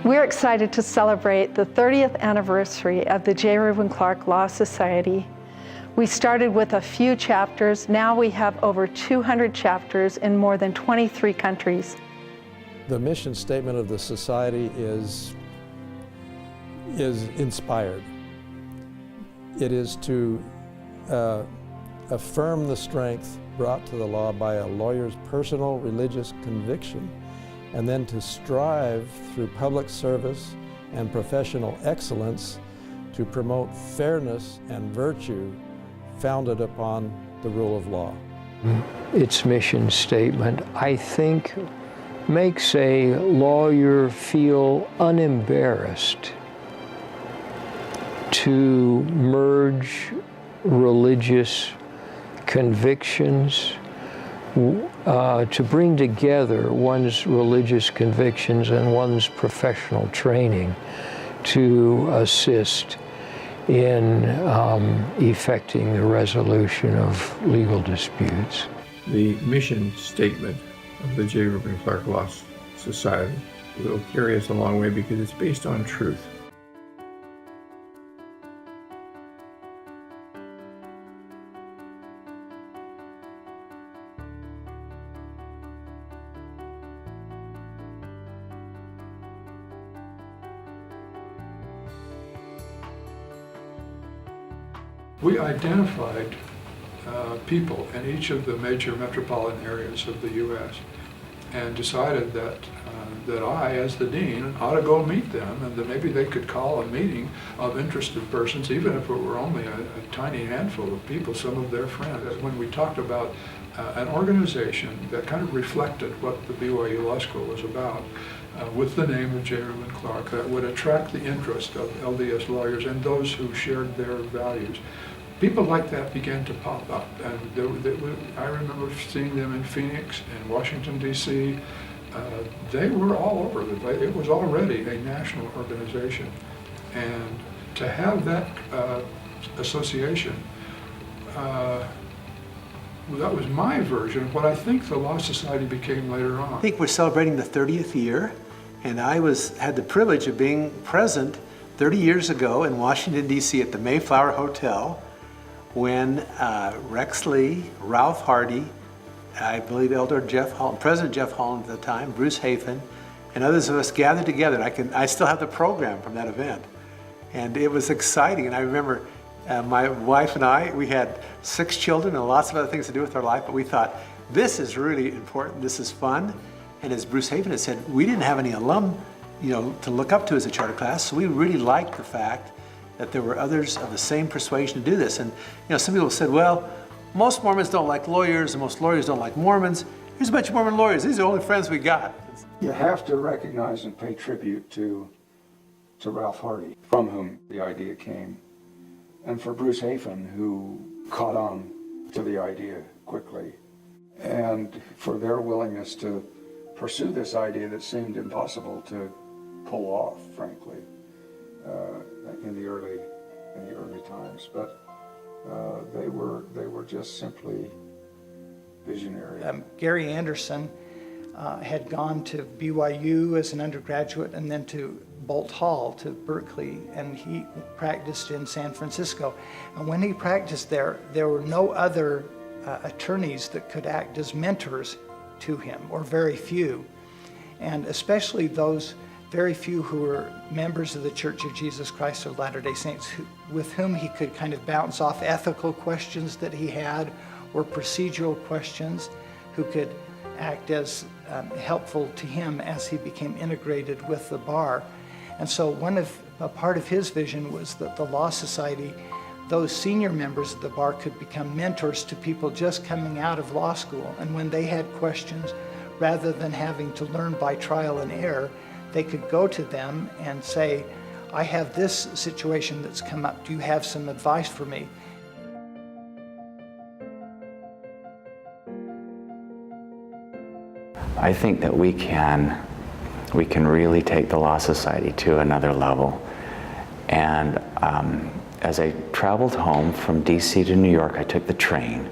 We're excited to celebrate the 30th anniversary of the J. Reuben Clark Law Society. We started with a few chapters. Now we have over 200 chapters in more than 23 countries. The mission statement of the Society is inspired. It is to affirm the strength brought to the law by a lawyer's personal religious conviction, and then to strive through public service and professional excellence to promote fairness and virtue founded upon the rule of law. Its mission statement, I think, makes a lawyer feel unembarrassed to merge religious convictions, to bring together one's religious convictions and one's professional training to assist in effecting the resolution of legal disputes. The mission statement of the J. Reuben Clark Law Society will carry us a long way because it's based on truth. We identified people in each of the major metropolitan areas of the U.S. and decided that I, as the dean, ought to go meet them, and that maybe they could call a meeting of interested persons, even if it were only a tiny handful of people, some of their friends. When we talked about an organization that kind of reflected what the BYU Law School was about, with the name of J. Reuben Clark, that would attract the interest of LDS lawyers and those who shared their values. People like that began to pop up, and I remember seeing them in Phoenix and Washington, D.C. They were all over the place. It was already a national organization, and to have that association, that was my version of what I think the Law Society became later on. I think we're celebrating the 30th year, and I had the privilege of being present 30 years ago in Washington, D.C. at the Mayflower Hotel when Rex Lee, Ralph Hardy, I believe Elder Jeff Holland, President Jeff Holland at the time, Bruce Hafen, and others of us gathered together. I still have the program from that event. And it was exciting, and I remember my wife and I, we had 6 children and lots of other things to do with our life, but we thought, this is really important, this is fun. And as Bruce Hafen had said, we didn't have any alum, to look up to as a charter class, so we really liked the fact that there were others of the same persuasion to do this. And some people said, well, most Mormons don't like lawyers, and most lawyers don't like Mormons. Here's a bunch of Mormon lawyers, these are the only friends we got. You have to recognize and pay tribute to Ralph Hardy, from whom the idea came, and for Bruce Hafen, who caught on to the idea quickly, and for their willingness to pursue this idea that seemed impossible to pull off, frankly, in the early times. But they were just simply visionary. Gary Anderson had gone to BYU as an undergraduate and then to Bolt Hall to Berkeley, and he practiced in San Francisco. And when he practiced there were no other attorneys that could act as mentors to him, or very few. And especially those very few who were members of the Church of Jesus Christ of Latter-day Saints, with whom he could kind of bounce off ethical questions that he had, or procedural questions, who could act as helpful to him as he became integrated with the bar. And so a part of his vision was that the Law Society, those senior members of the bar, could become mentors to people just coming out of law school. And when they had questions, rather than having to learn by trial and error, they could go to them and say, I have this situation that's come up. Do you have some advice for me? I think that we can really take the Law Society to another level. And as I traveled home from DC to New York, I took the train,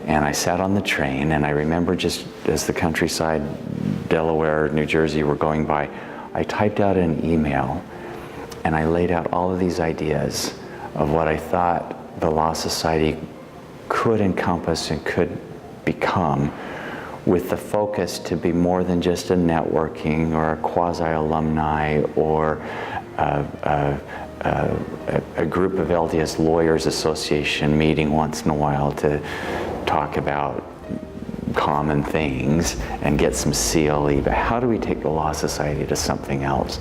and I sat on the train, and I remember just as the countryside, Delaware, New Jersey were going by, I typed out an email and I laid out all of these ideas of what I thought the Law Society could encompass and could become, with the focus to be more than just a networking or a quasi-alumni or a group of LDS Lawyers Association meeting once in a while to talk about common things and get some CLE, but how do we take the Law Society to something else?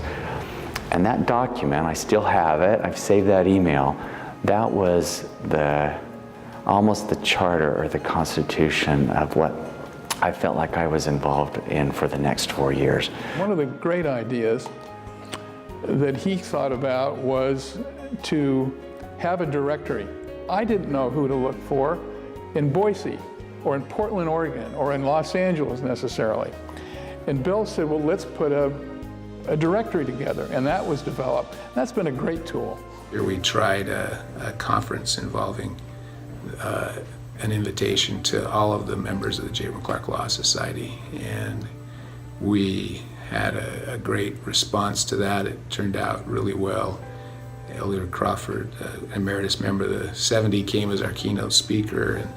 And that document, I still have it, I've saved that email, that was almost the charter or the constitution of what I felt like I was involved in for the next 4 years. One of the great ideas that he thought about was to have a directory. I didn't know who to look for in Boise or in Portland, Oregon, or in Los Angeles necessarily. And Bill said, well, let's put a directory together, and that was developed. That's been a great tool. Here we tried a conference involving an invitation to all of the members of the J. Clark Law Society, and we had a great response to that. It turned out really well. Elder Crawford, emeritus member of the 70, came as our keynote speaker, and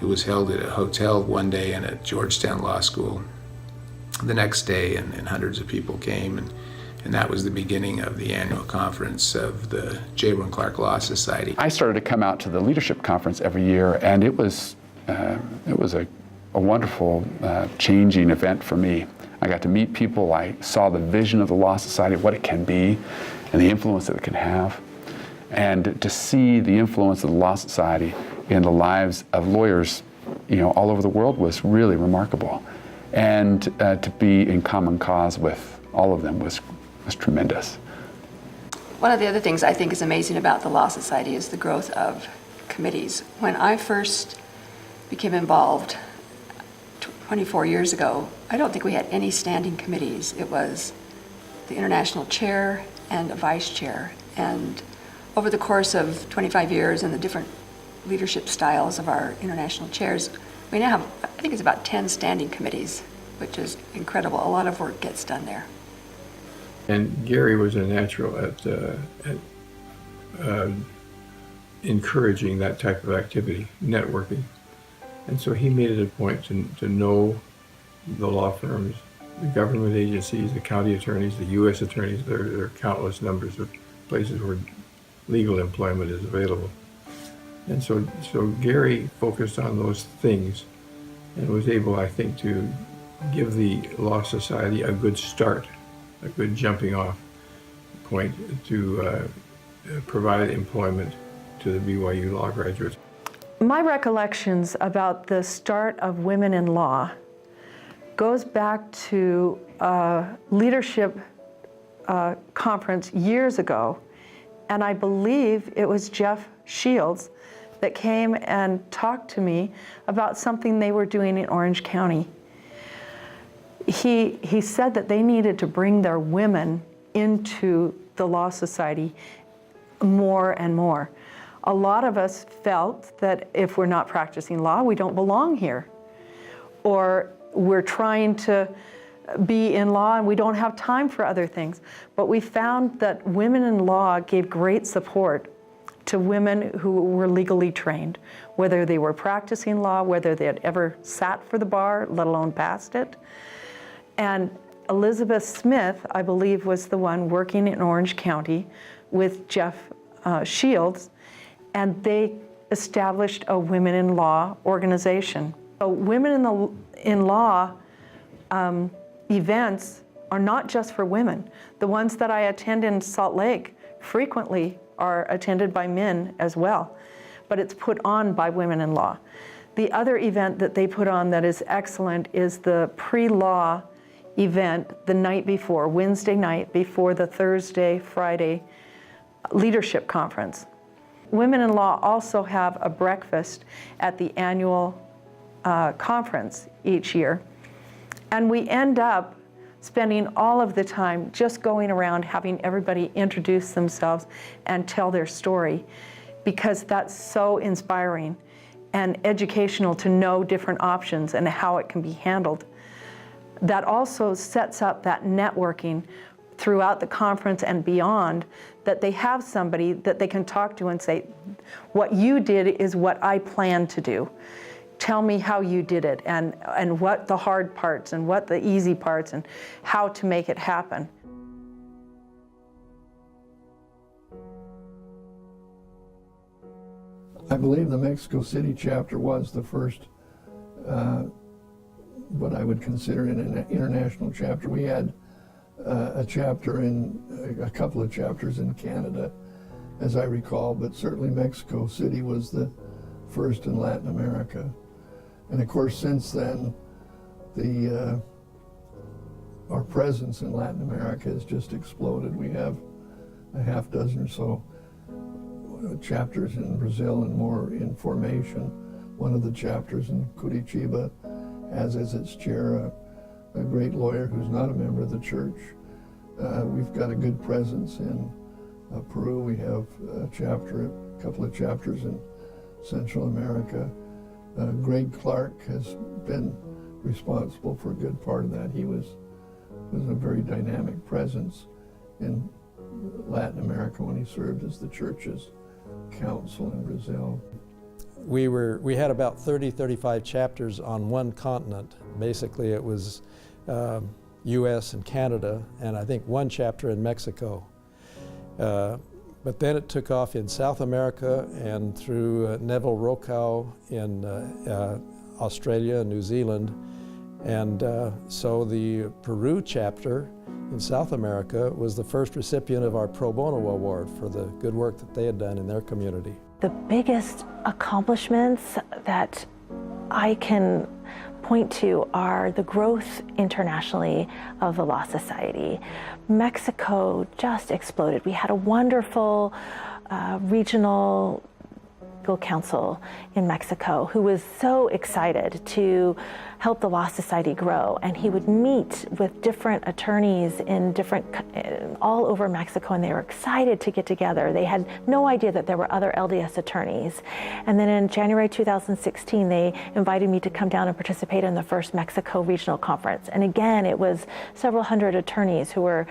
it was held at a hotel one day and at Georgetown Law School the next day, and hundreds of people came, and that was the beginning of the annual conference of the J. Clark Law Society. I started to come out to the leadership conference every year, and it was a wonderful changing event for me. I got to meet people. I saw the vision of the Law Society, what it can be, and the influence that it can have. And to see the influence of the Law Society in the lives of lawyers, all over the world was really remarkable. And to be in common cause with all of them was tremendous. One of the other things I think is amazing about the Law Society is the growth of committees. When I first became involved 24 years ago, I don't think we had any standing committees. It was the international chair and a vice chair. And over the course of 25 years and the different leadership styles of our international chairs, we now have, I think it's about 10 standing committees, which is incredible. A lot of work gets done there. And Gary was a natural at encouraging that type of activity, networking. And so he made it a point to know the law firms, the government agencies, the county attorneys, the U.S. attorneys. There are countless numbers of places where legal employment is available. And so Gary focused on those things and was able, I think, to give the Law Society a good start, a good jumping off point to provide employment to the BYU law graduates. My recollections about the start of Women in Law goes back to a leadership conference years ago, and I believe it was Jeff Shields that came and talked to me about something they were doing in Orange County. He said that they needed to bring their women into the Law Society more and more. A lot of us felt that if we're not practicing law, we don't belong here. Or we're trying to be in law and we don't have time for other things. But we found that Women in Law gave great support to women who were legally trained, whether they were practicing law, whether they had ever sat for the bar, let alone passed it. And Elizabeth Smith, I believe, was the one working in Orange County with Jeff Shields, and they established a Women in Law organization. So Women in Law events are not just for women. The ones that I attend in Salt Lake frequently are attended by men as well, but it's put on by Women in Law. The other event that they put on that is excellent is the pre-law event the night before, Wednesday night before the Thursday, Friday leadership conference. Women in Law also have a breakfast at the annual conference each year, and we end up spending all of the time just going around having everybody introduce themselves and tell their story, because that's so inspiring and educational to know different options and how it can be handled. That also sets up that networking throughout the conference and beyond, that they have somebody that they can talk to and say, what you did is what I plan to do. Tell me how you did it, and what the hard parts and what the easy parts and how to make it happen. I believe the Mexico City chapter was the first, what I would consider an international chapter. We had a couple of chapters in Canada, as I recall, but certainly Mexico City was the first in Latin America. And of course, since then, our presence in Latin America has just exploded. We have a half dozen or so chapters in Brazil and more in formation. One of the chapters in Curitiba has as its chair a great lawyer who's not a member of the church. We've got a good presence in Peru. We have a couple of chapters in Central America. Greg Clark has been responsible for a good part of that. He was a very dynamic presence in Latin America when he served as the church's council in Brazil. We had about 35 chapters on one continent. Basically it was US and Canada, and I think one chapter in Mexico. But then it took off in South America and through Neville Rokow in Australia and New Zealand. And so the Peru chapter in South America was the first recipient of our Pro Bono Award for the good work that they had done in their community. The biggest accomplishments that I can point to are the growth internationally of the Law Society. Mexico just exploded. We had a wonderful regional legal counsel in Mexico who was so excited to help the Law Society grow, and he would meet with different attorneys in all over Mexico, and they were excited to get together. They had no idea that there were other LDS attorneys. And then in January 2016, they invited me to come down and participate in the first Mexico Regional Conference. And again, it was several hundred attorneys who were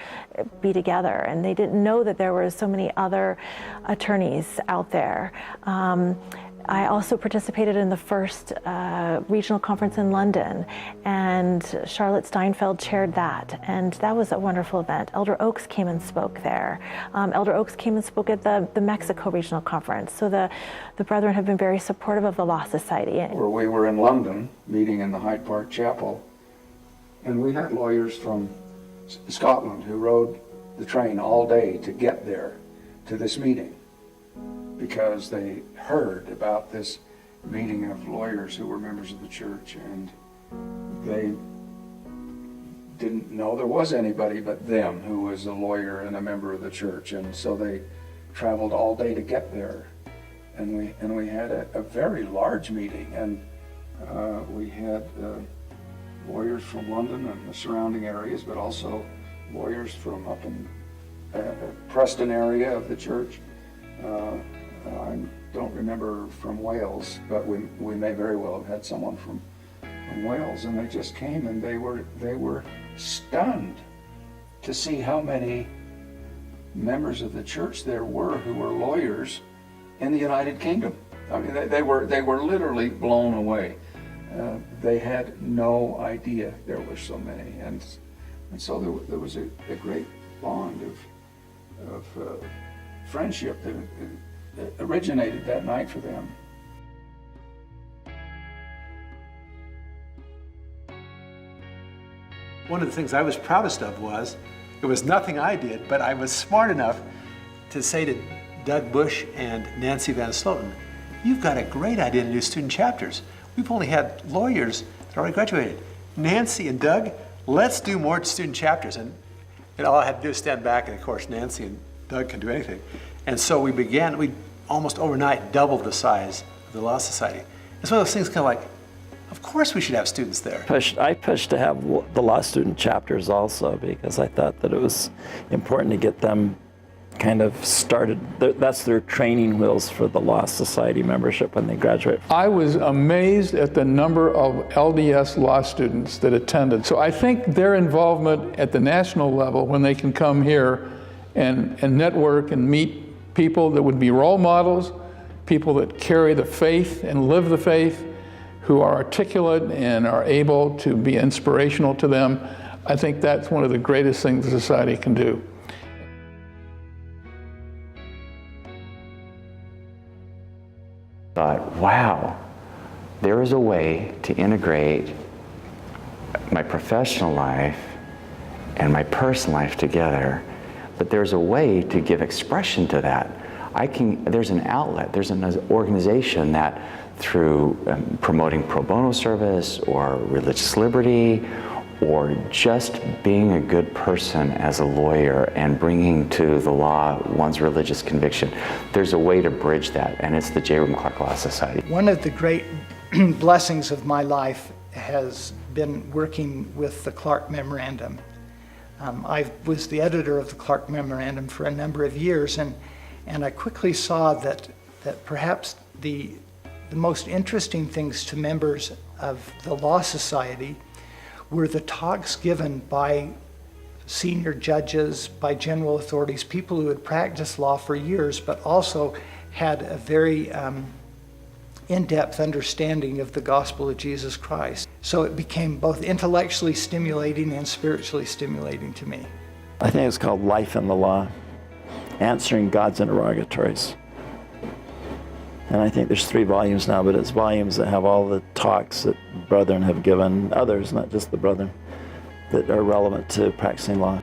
be together, and they didn't know that there were so many other attorneys out there. I also participated in the first regional conference in London, and Charlotte Steinfeld chaired that, and that was a wonderful event. Elder Oaks came and spoke there. Elder Oaks came and spoke at the Mexico Regional Conference. So the brethren have been very supportive of the Law Society. Where we were in London, meeting in the Hyde Park Chapel, and we had lawyers from Scotland who rode the train all day to get there to this meeting, because they heard about this meeting of lawyers who were members of the church, and they didn't know there was anybody but them who was a lawyer and a member of the church, and so they traveled all day to get there. And we had a very large meeting, and we had lawyers from London and the surrounding areas, but also lawyers from up in Preston area of the church. I don't remember from Wales, but we may very well have had someone from Wales, and they just came, and they were stunned to see how many members of the church there were who were lawyers in the United Kingdom. I mean, they were literally blown away. They had no idea there were so many, and so there was a great bond of friendship that originated that night for them. One of the things I was proudest of was, it was nothing I did, but I was smart enough to say to Doug Bush and Nancy Van Sloten, you've got a great idea to do student chapters. We've only had lawyers that already graduated. Nancy and Doug, let's do more student chapters. And all I had to do was stand back, and of course Nancy and Doug can do anything. And so we almost overnight doubled the size of the Law Society. It's one of those things kind of like, of course we should have students there. I pushed to have the law student chapters also, because I thought that it was important to get them kind of started, that's their training wheels for the Law Society membership when they graduate. I was amazed at the number of LDS law students that attended. So I think their involvement at the national level, when they can come here and network and meet people that would be role models, people that carry the faith and live the faith, who are articulate and are able to be inspirational to them, I think that's one of the greatest things the society can do. Thought, wow, there is a way to integrate my professional life and my personal life together, but there's a way to give expression to that. There's an outlet, there's an organization that through promoting pro bono service or religious liberty or just being a good person as a lawyer and bringing to the law one's religious conviction, there's a way to bridge that, and it's the J. Reuben Clark Law Society. One of the great blessings of my life has been working with the Clark Memorandum. I was the editor of the Clark Memorandum for a number of years, and I quickly saw that perhaps the most interesting things to members of the Law Society were the talks given by senior judges, by general authorities, people who had practiced law for years, but also had a very in-depth understanding of the gospel of Jesus Christ. So it became both intellectually stimulating and spiritually stimulating to me. I think it's called Life in the Law, Answering God's Interrogatories. And I think there's 3 volumes now, but it's volumes that have all the talks that brethren have given, others, not just the brethren, that are relevant to practicing law.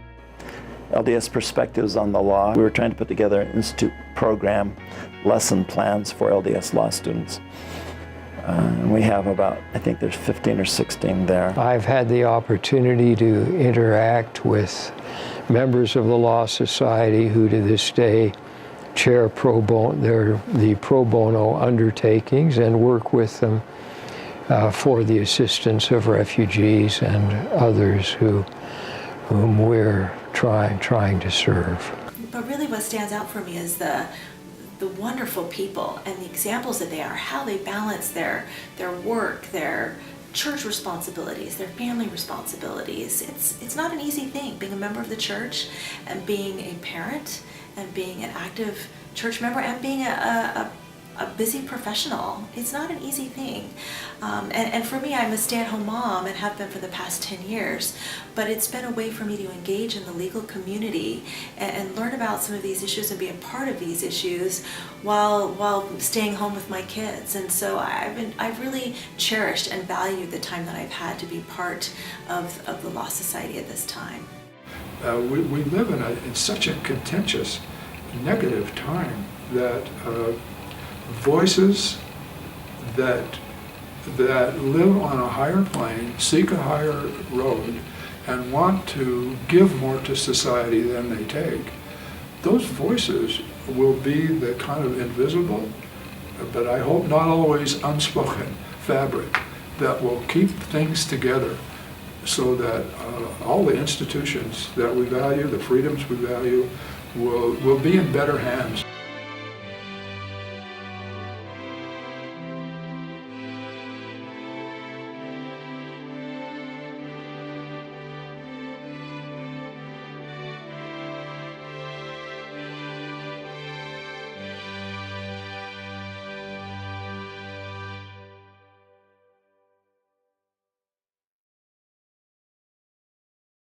LDS Perspectives on the Law. We were trying to put together an institute program, lesson plans for LDS law students. And we have about, I think there's 15 or 16 there. I've had the opportunity to interact with members of the Law Society who to this day chair the pro bono undertakings and work with them for the assistance of refugees and others whom we're trying to serve. But really what stands out for me is the wonderful people and the examples that they are, how they balance their work, their church responsibilities, their family responsibilities. It's not an easy thing, being a member of the church and being a parent and being an active church member and being a busy professional. It's not an easy thing. And for me, I'm a stay-at-home mom and have been for the past 10 years, but it's been a way for me to engage in the legal community and learn about some of these issues and be a part of these issues while staying home with my kids. And so I've really cherished and valued the time that I've had to be part of the Law Society at this time. We live in such a contentious, negative time that voices that live on a higher plane, seek a higher road, and want to give more to society than they take, those voices will be the kind of invisible, but I hope not always unspoken fabric that will keep things together so that all the institutions that we value, the freedoms we value, will be in better hands.